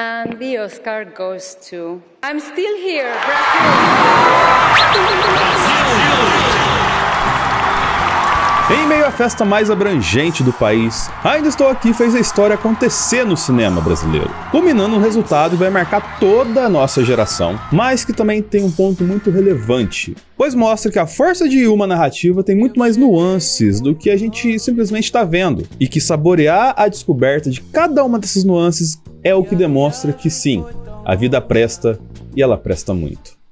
And the Oscar goes to... I'm still here, Brazil! Em meio à festa mais abrangente do país, Ainda Estou Aqui fez a história acontecer no cinema brasileiro, culminando um resultado que vai marcar toda a nossa geração, mas que também tem um ponto muito relevante, pois mostra que a força de uma narrativa tem muito mais nuances do que a gente simplesmente está vendo, e que saborear a descoberta de cada uma dessas nuances é o que demonstra que sim, a vida presta e ela presta muito.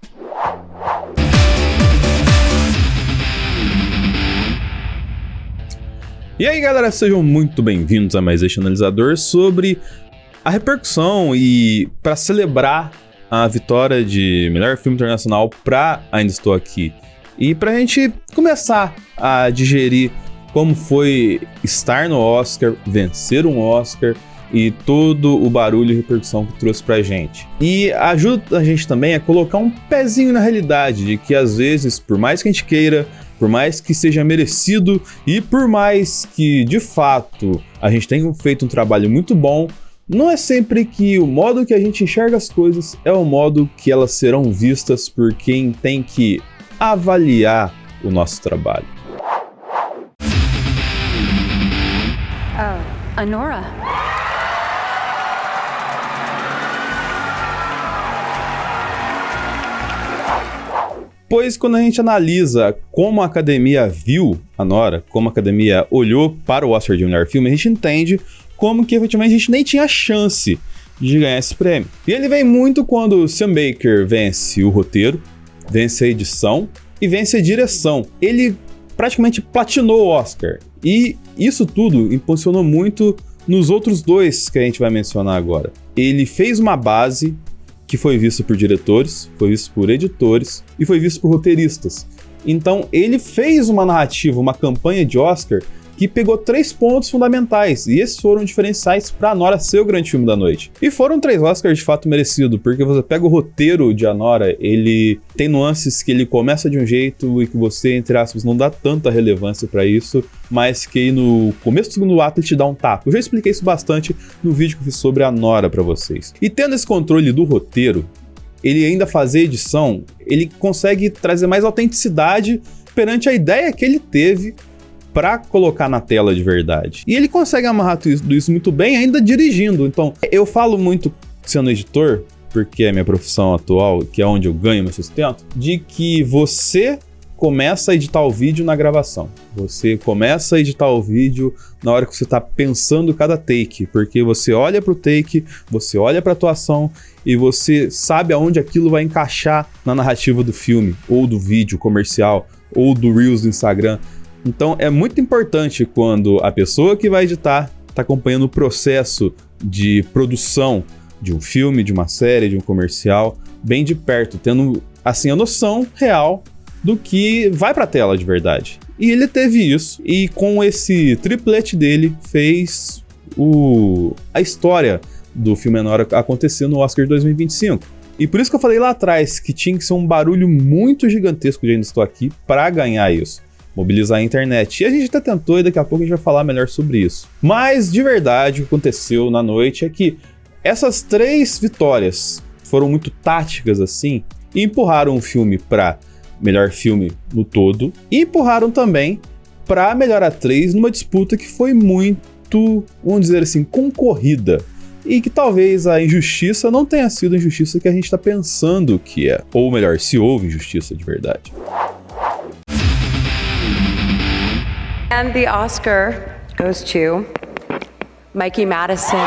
E aí galera, sejam muito bem-vindos a mais este analisador sobre a repercussão e para celebrar a vitória de melhor filme internacional para Ainda Estou Aqui. E pra gente começar a digerir como foi estar no Oscar, vencer um Oscar e todo o barulho e repercussão que trouxe pra gente. E ajuda a gente também a colocar um pezinho na realidade de que às vezes, por mais que a gente queira, por mais que seja merecido e por mais que, de fato, a gente tenha feito um trabalho muito bom, não é sempre que o modo que a gente enxerga as coisas é o modo que elas serão vistas por quem tem que avaliar o nosso trabalho. Anora? Pois quando a gente analisa como a academia viu Anora, como a academia olhou para o Oscar de melhor filme, a gente entende como que efetivamente a gente nem tinha chance de ganhar esse prêmio. E ele vem muito quando Sam Baker vence o roteiro, vence a edição e vence a direção. Ele praticamente platinou o Oscar. E isso tudo impulsionou muito nos outros dois que a gente vai mencionar agora. Ele fez uma base que foi visto por diretores, foi visto por editores e foi visto por roteiristas. Então ele fez uma narrativa, uma campanha de Oscar que pegou 3 pontos fundamentais, e esses foram diferenciais para Anora ser o grande filme da noite. E foram 3 Oscars de fato merecidos, porque você pega o roteiro de Anora, ele tem nuances que ele começa de um jeito e que você, entre aspas, não dá tanta relevância para isso, mas que no começo do segundo ato ele te dá um tapa. Eu já expliquei isso bastante no vídeo que eu fiz sobre Anora para vocês. E tendo esse controle do roteiro, ele ainda fazer edição, ele consegue trazer mais autenticidade perante a ideia que ele teve para colocar na tela de verdade. E ele consegue amarrar tudo isso muito bem ainda dirigindo. Então, eu falo muito sendo editor, porque é minha profissão atual, que é onde eu ganho meu sustento, de que você começa a editar o vídeo na gravação. Você começa a editar o vídeo na hora que você está pensando cada take, porque você olha para o take, você olha para a atuação e você sabe aonde aquilo vai encaixar na narrativa do filme, ou do vídeo comercial, ou do Reels do Instagram. Então é muito importante quando a pessoa que vai editar está acompanhando o processo de produção de um filme, de uma série, de um comercial, bem de perto, tendo assim a noção real do que vai para a tela de verdade. E ele teve isso, e com esse triplete dele fez a história do filme Anora acontecer no Oscar de 2025. E por isso que eu falei lá atrás que tinha que ser um barulho muito gigantesco de Ainda Estou Aqui para ganhar isso. Mobilizar a internet. E a gente até tentou e daqui a pouco a gente vai falar melhor sobre isso. Mas, de verdade, o que aconteceu na noite é que essas 3 vitórias foram muito táticas assim e empurraram o filme para melhor filme no todo e empurraram também para melhor atriz numa disputa que foi muito, vamos dizer assim, concorrida. E que talvez a injustiça não tenha sido a injustiça que a gente está pensando que é. Ou melhor, se houve injustiça de verdade. And the Oscar goes to Mikey Madison.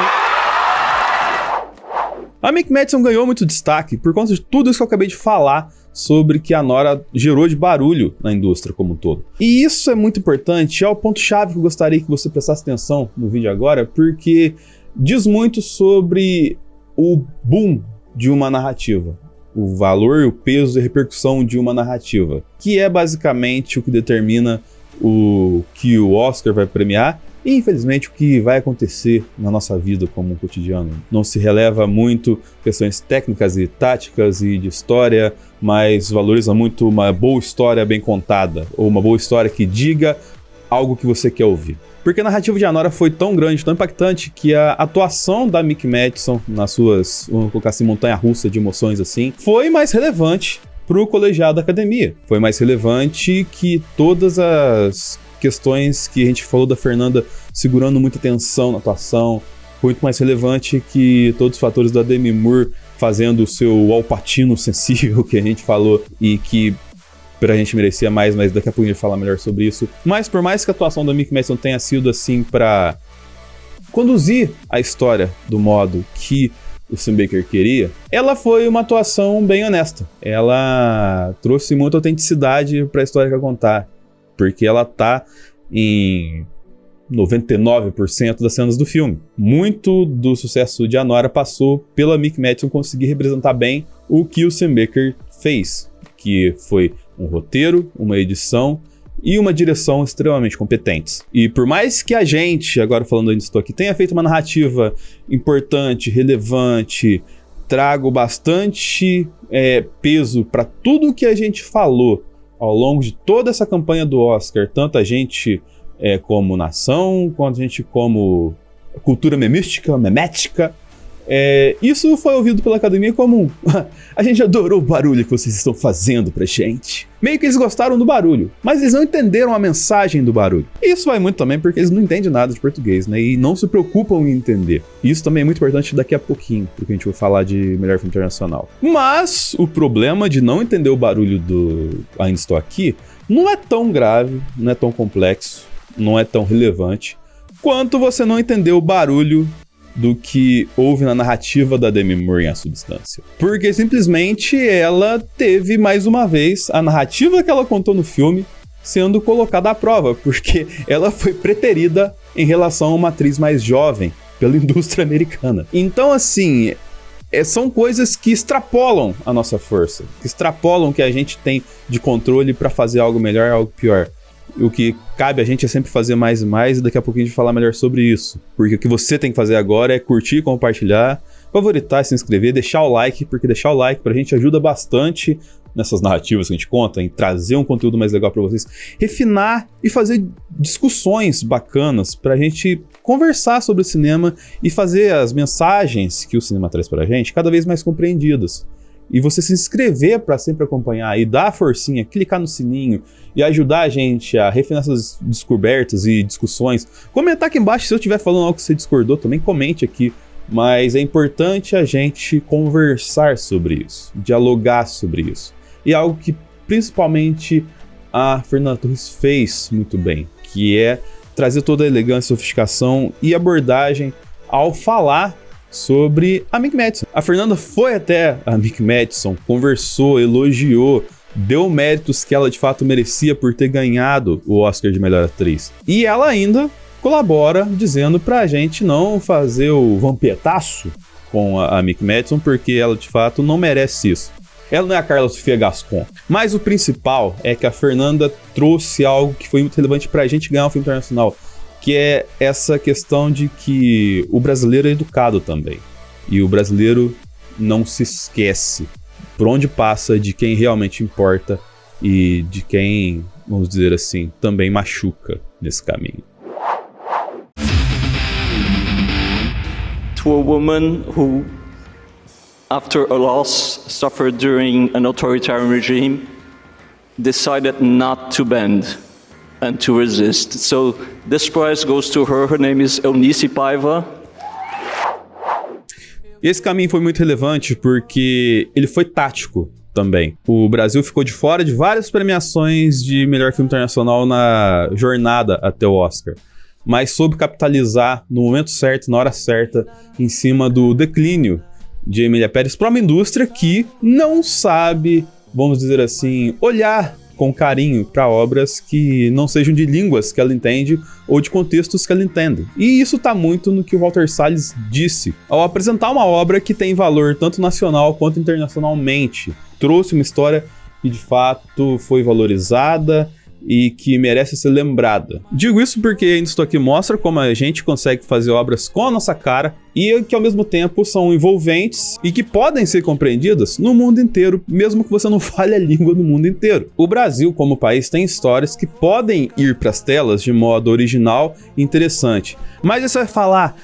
A Mikey Madison ganhou muito destaque por conta de tudo isso que eu acabei de falar sobre que a Anora gerou de barulho na indústria como um todo. E isso é muito importante, é o ponto-chave que eu gostaria que você prestasse atenção no vídeo agora, porque diz muito sobre o boom de uma narrativa, o valor, o peso e a repercussão de uma narrativa, que é basicamente o que determina o que o Oscar vai premiar e, infelizmente, o que vai acontecer na nossa vida como um cotidiano. Não se releva muito questões técnicas e táticas e de história, mas valoriza muito uma boa história bem contada, ou uma boa história que diga algo que você quer ouvir. porque a narrativa de Anora foi tão grande, tão impactante, que a atuação da Mick Madison nas suas, vamos colocar assim, montanha-russa de emoções assim, foi mais relevante pro colegiado da academia. Foi mais relevante que todas as questões que a gente falou da Fernanda segurando muita atenção na atuação, muito mais relevante que todos os fatores da Demi Moore fazendo o seu Al Pacino sensível que a gente falou e que pra gente merecia mais, mas daqui a pouco a gente vai falar melhor sobre isso. Mas por mais que a atuação da Mick Madison tenha sido assim pra conduzir a história do modo que o Sam Baker queria, ela foi uma atuação bem honesta. Ela trouxe muita autenticidade pra história que ela contar, porque ela tá em 99% das cenas do filme. Muito do sucesso de Anora passou pela Mick Madison conseguir representar bem o que o Sam Baker fez, que foi um roteiro, uma edição e uma direção extremamente competentes. E por mais que a gente, agora falando ainda estou aqui, tenha feito uma narrativa importante, relevante, trago bastante peso para tudo que a gente falou ao longo de toda essa campanha do Oscar, tanto a gente como nação, quanto a gente como cultura memética, isso foi ouvido pela academia como a gente adorou o barulho que vocês estão fazendo pra gente. Meio que eles gostaram do barulho, mas eles não entenderam a mensagem do barulho. E isso vai muito também porque eles não entendem nada de português, né? E não se preocupam em entender. Isso também é muito importante daqui a pouquinho, porque a gente vai falar de melhor filme internacional. Mas o problema de não entender o barulho do Ainda Estou Aqui não é tão grave, não é tão complexo, não é tão relevante quanto você não entender o barulho do que houve na narrativa da Demi Moore em A Substância. Porque simplesmente ela teve mais uma vez a narrativa que ela contou no filme sendo colocada à prova, porque ela foi preterida em relação a uma atriz mais jovem pela indústria americana. Então, assim, são coisas que extrapolam a nossa força, que extrapolam o que a gente tem de controle para fazer algo melhor, algo pior. O que cabe a gente é sempre fazer mais e mais, e daqui a pouquinho a gente falar melhor sobre isso. Porque o que você tem que fazer agora é curtir, compartilhar, favoritar, se inscrever, deixar o like, porque deixar o like pra gente ajuda bastante nessas narrativas que a gente conta, em trazer um conteúdo mais legal pra vocês, refinar e fazer discussões bacanas pra gente conversar sobre o cinema e fazer as mensagens que o cinema traz pra gente cada vez mais compreendidas. E você se inscrever para sempre acompanhar e dar a forcinha, clicar no sininho e ajudar a gente a refinar essas descobertas e discussões. Comentar aqui embaixo se eu estiver falando algo que você discordou, também comente aqui. Mas é importante a gente conversar sobre isso, dialogar sobre isso. E é algo que principalmente a Fernanda Torres fez muito bem, que é trazer toda a elegância, sofisticação e abordagem ao falar sobre a Mick Madison. A Fernanda foi até a Mick Madison, conversou, elogiou, deu méritos que ela de fato merecia por ter ganhado o Oscar de melhor atriz. E ela ainda colabora dizendo pra gente não fazer o vampetaço com a Mick Madison, porque ela de fato não merece isso. Ela não é a Carla Sofia Gascon. Mas o principal é que a Fernanda trouxe algo que foi muito relevante pra gente ganhar um filme internacional, que é essa questão de que o brasileiro é educado também. E o brasileiro não se esquece por onde passa de quem realmente importa e de quem, vamos dizer assim, também machuca nesse caminho. To a woman who, after a loss suffered during an authoritarian regime, decided not to bend and to resist. So this prize goes to her. Her name is Eunice Paiva. Esse caminho foi muito relevante porque ele foi tático também. O Brasil ficou de fora de várias premiações de melhor filme internacional na jornada até o Oscar, mas soube capitalizar no momento certo, na hora certa, em cima do declínio de Emília Pérez para uma indústria que não sabe, vamos dizer assim, olhar com carinho para obras que não sejam de línguas que ela entende ou de contextos que ela entende. E isso tá muito no que o Walter Salles disse ao apresentar uma obra que tem valor tanto nacional quanto internacionalmente. Trouxe uma história que de fato foi valorizada e que merece ser lembrada. Digo isso porque Ainda Estou Aqui mostra como a gente consegue fazer obras com a nossa cara, e que ao mesmo tempo são envolventes e que podem ser compreendidas no mundo inteiro, mesmo que você não fale a língua do mundo inteiro. O Brasil, como país, tem histórias que podem ir para as telas de modo original e interessante. Mas você vai falar,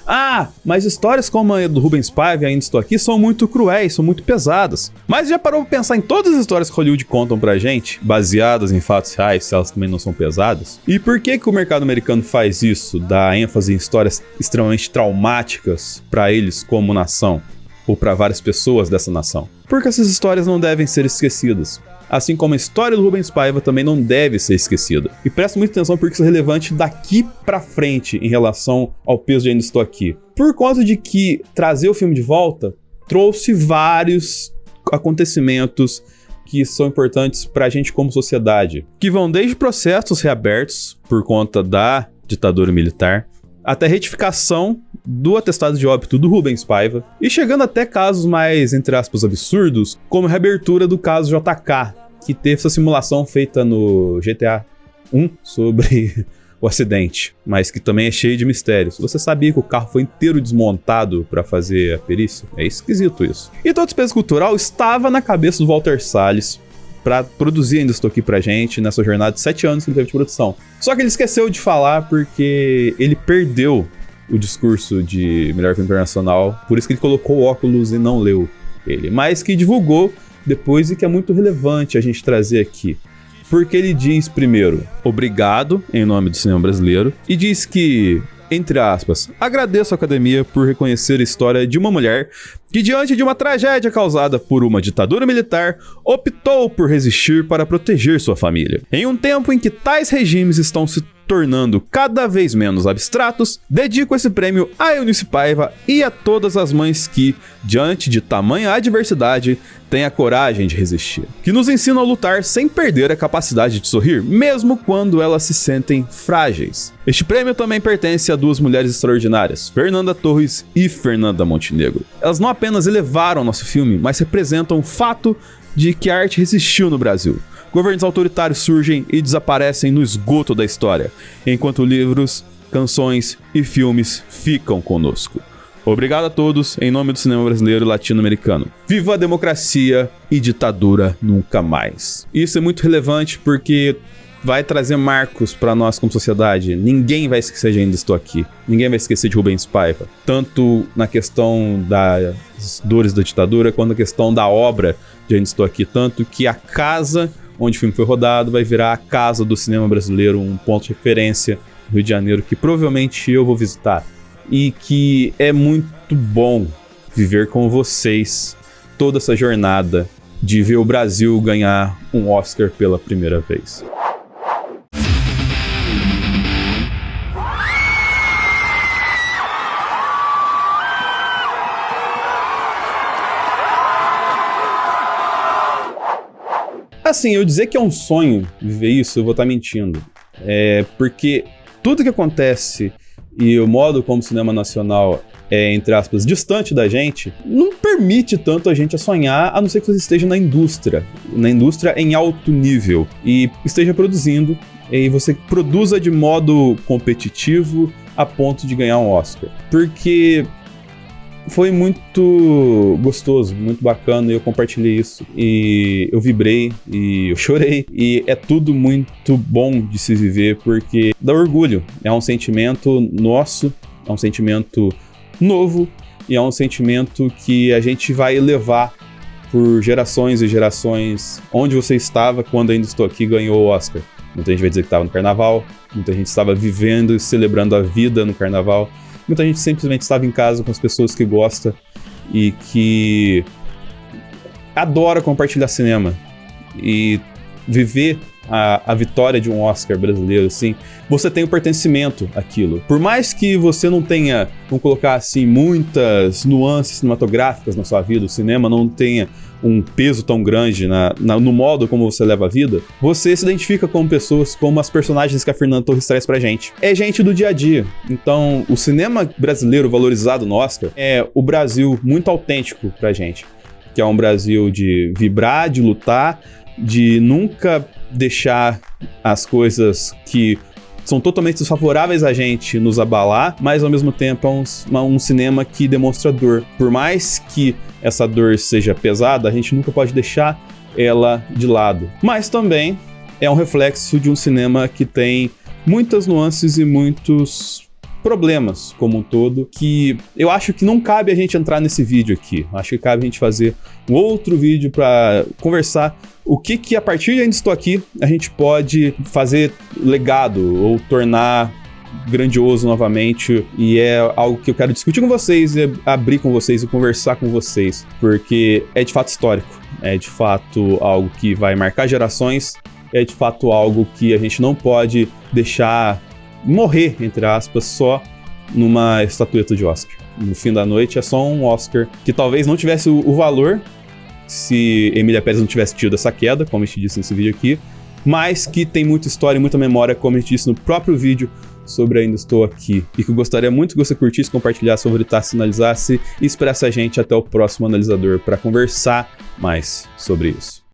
mas histórias como a do Rubens Paiva e Ainda Estou Aqui são muito cruéis, são muito pesadas. Mas já parou pra pensar em todas as histórias que Hollywood contam pra gente, baseadas em fatos reais, se elas também não são pesadas? E por que o mercado americano faz isso, dá ênfase em histórias extremamente traumáticas pra eles como nação, ou pra várias pessoas dessa nação? Porque essas histórias não devem ser esquecidas. Assim como a história do Rubens Paiva também não deve ser esquecida. E presta muita atenção porque isso é relevante daqui pra frente em relação ao peso de Ainda Estou Aqui. Por conta de que trazer o filme de volta trouxe vários acontecimentos que são importantes pra gente como sociedade, que vão desde processos reabertos por conta da ditadura militar, até retificação do atestado de óbito do Rubens Paiva, e chegando até casos mais, entre aspas, absurdos, como a reabertura do caso JK, que teve essa simulação feita no GTA 1 sobre o acidente, mas que também é cheio de mistérios. Você sabia que o carro foi inteiro desmontado para fazer a perícia? É esquisito isso. E todo esse peso cultural estava na cabeça do Walter Salles para produzir Ainda Estou Aqui pra gente nessa jornada de 7 anos que ele teve de produção. Só que ele esqueceu de falar porque ele perdeu o discurso de melhor filme internacional, por isso que ele colocou o óculos e não leu ele, mas que divulgou depois e que é muito relevante a gente trazer aqui. Porque ele diz, primeiro, obrigado em nome do cinema brasileiro, e diz que, entre aspas, agradeço à Academia por reconhecer a história de uma mulher que, diante de uma tragédia causada por uma ditadura militar, optou por resistir para proteger sua família. Em um tempo em que tais regimes estão se tornando cada vez menos abstratos, dedico esse prêmio a Eunice Paiva e a todas as mães que, diante de tamanha adversidade, têm a coragem de resistir, que nos ensinam a lutar sem perder a capacidade de sorrir, mesmo quando elas se sentem frágeis. Este prêmio também pertence a duas mulheres extraordinárias, Fernanda Torres e Fernanda Montenegro. Elas não apenas elevaram nosso filme, mas representam o fato de que a arte resistiu no Brasil. Governos autoritários surgem e desaparecem no esgoto da história, enquanto livros, canções e filmes ficam conosco. Obrigado a todos, em nome do cinema brasileiro e latino-americano. Viva a democracia e ditadura nunca mais. Isso é muito relevante porque vai trazer marcos para nós como sociedade. Ninguém vai esquecer de Ainda Estou Aqui. Ninguém vai esquecer de Rubens Paiva. Tanto na questão das dores da ditadura, quanto na questão da obra de Ainda Estou Aqui. Tanto que a casa onde o filme foi rodado vai virar a casa do cinema brasileiro, um ponto de referência no Rio de Janeiro, que provavelmente eu vou visitar. E que é muito bom viver com vocês toda essa jornada de ver o Brasil ganhar um Oscar pela primeira vez. Assim, eu dizer que é um sonho viver isso, eu vou estar mentindo. Porque tudo que acontece e o modo como o cinema nacional é, entre aspas, distante da gente, não permite tanto a gente a sonhar, a não ser que você esteja na indústria em alto nível, e esteja produzindo, e você produza de modo competitivo a ponto de ganhar um Oscar. Porque foi muito gostoso, muito bacana, e eu compartilhei isso, e eu vibrei, e eu chorei, e é tudo muito bom de se viver, porque dá orgulho, é um sentimento nosso, é um sentimento novo, e é um sentimento que a gente vai levar por gerações e gerações. Onde você estava quando Ainda Estou Aqui ganhou o Oscar? Muita gente vai dizer que estava no carnaval, muita gente estava vivendo e celebrando a vida no carnaval, muita gente simplesmente estava em casa com as pessoas que gosta e que adora compartilhar cinema e viver a vitória de um Oscar brasileiro, assim, você tem o pertencimento àquilo. Por mais que você não tenha, vamos colocar assim, muitas nuances cinematográficas na sua vida, o cinema não tenha um peso tão grande no modo como você leva a vida, você se identifica com pessoas, como as personagens que a Fernanda Torres traz pra gente. É gente do dia a dia. Então, o cinema brasileiro valorizado no Oscar é o Brasil muito autêntico pra gente, que é um Brasil de vibrar, de lutar, de nunca deixar as coisas que são totalmente desfavoráveis a gente nos abalar, mas ao mesmo tempo é um cinema que demonstra dor. Por mais que essa dor seja pesada, a gente nunca pode deixar ela de lado. Mas também é um reflexo de um cinema que tem muitas nuances e muitos problemas como um todo, que eu acho que não cabe a gente entrar nesse vídeo aqui. Acho que cabe a gente fazer um outro vídeo para conversar o que a partir de Ainda Estou Aqui a gente pode fazer legado ou tornar grandioso novamente, e é algo que eu quero discutir com vocês, abrir com vocês e conversar com vocês, porque é de fato histórico, é de fato algo que vai marcar gerações, é de fato algo que a gente não pode deixar morrer, entre aspas, só numa estatueta de Oscar. No fim da noite é só um Oscar que talvez não tivesse o valor se Emília Pérez não tivesse tido essa queda, como a gente disse nesse vídeo aqui, mas que tem muita história e muita memória, como a gente disse no próprio vídeo sobre Ainda Estou Aqui, e que eu gostaria muito que você curtisse, compartilhasse, favoritasse, analisasse e esperasse a gente até o próximo analisador para conversar mais sobre isso.